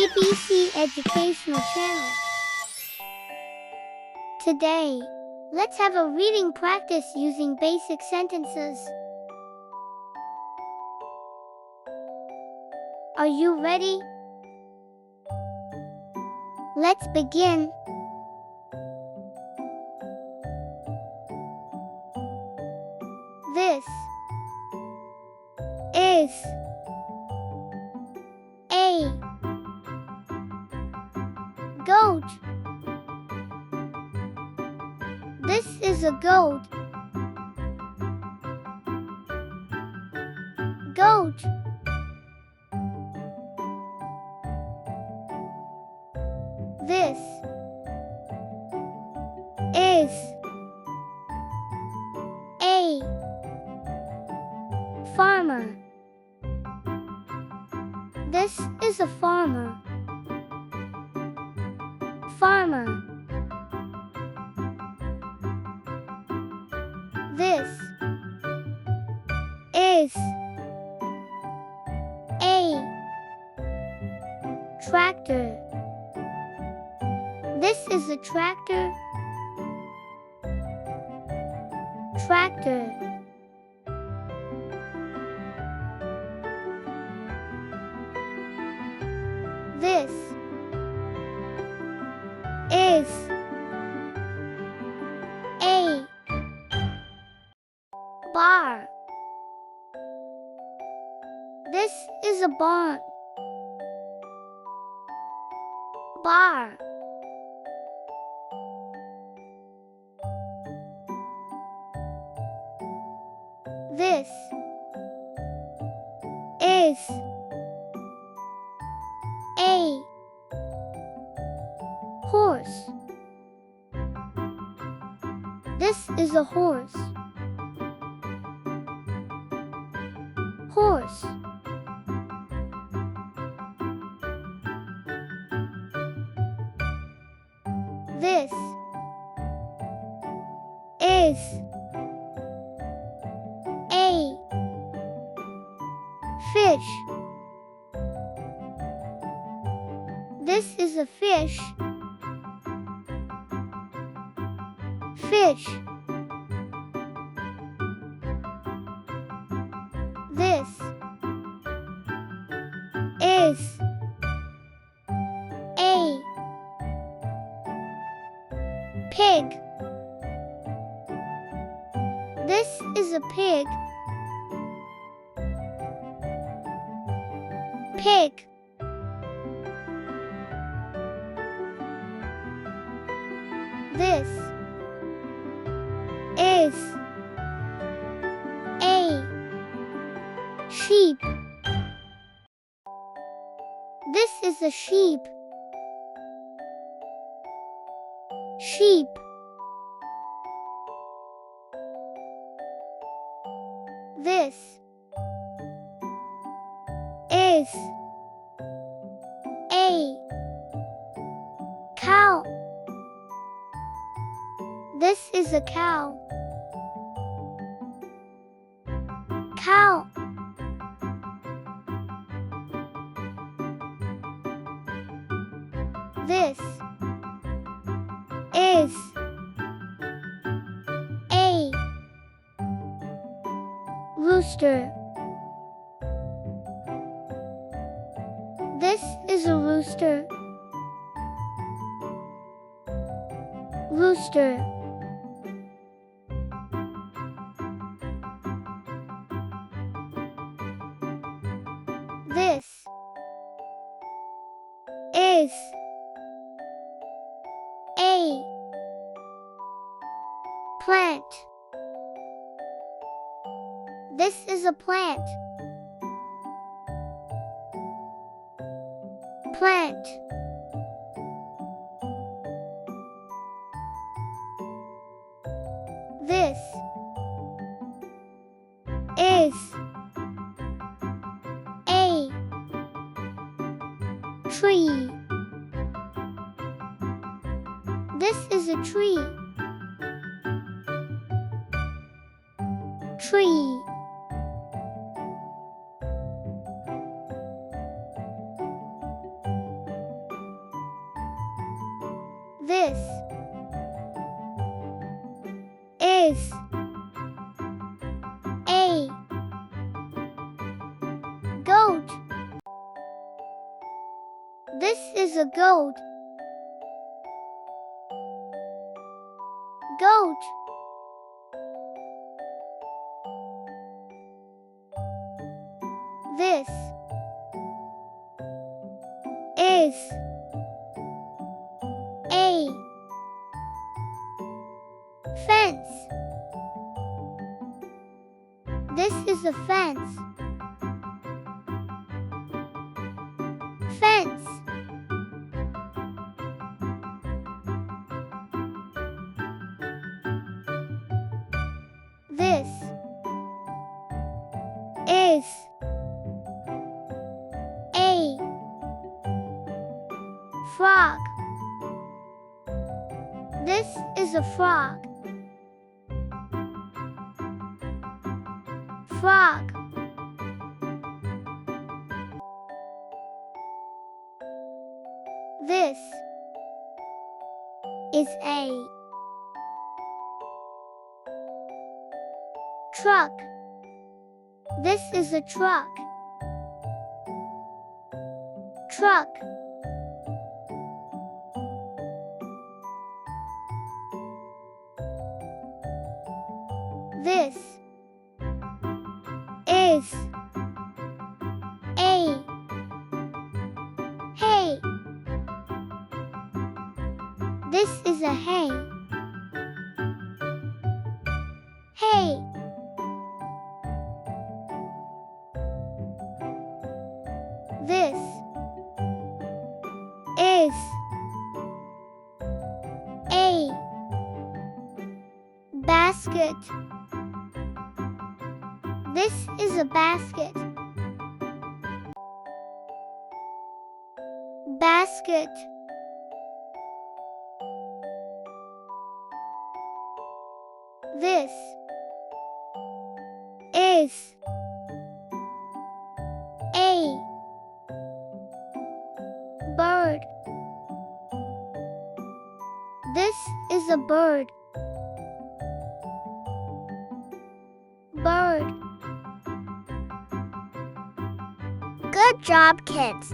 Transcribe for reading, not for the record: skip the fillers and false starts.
ABC Educational Channel. Today, let's have a reading practice using basic sentences. Are you ready? Let's begin. This is a goat. This is a goat. Goat. This is a farmer. This is a farmer. Farmer. This is a tractor. This is a tractor. Tractor. This is a bar. This is a barn. Bar. This is a horse. This is a horse. Horse. This is a fish. This is a fish. Fish. This is a pig. This is a pig. Pig. This is a sheep. This is a sheep. Sheep. This is a cow. This is a cow. Cow. This is a rooster. This is a rooster. Rooster. This is a plant. This is a plant. Plant. This is a tree. This is a tree. Tree. This is a goat. This is a goat. Goat. This is a fence. This is a fence. Fence. This is a frog. This is a frog. Frog. This is a truck. This is a truck. Truck. This is a hay. This is a hay. Hay. This is a basket. This is a basket. Basket. This is a bird. This is a bird. Bird. Good job, kids.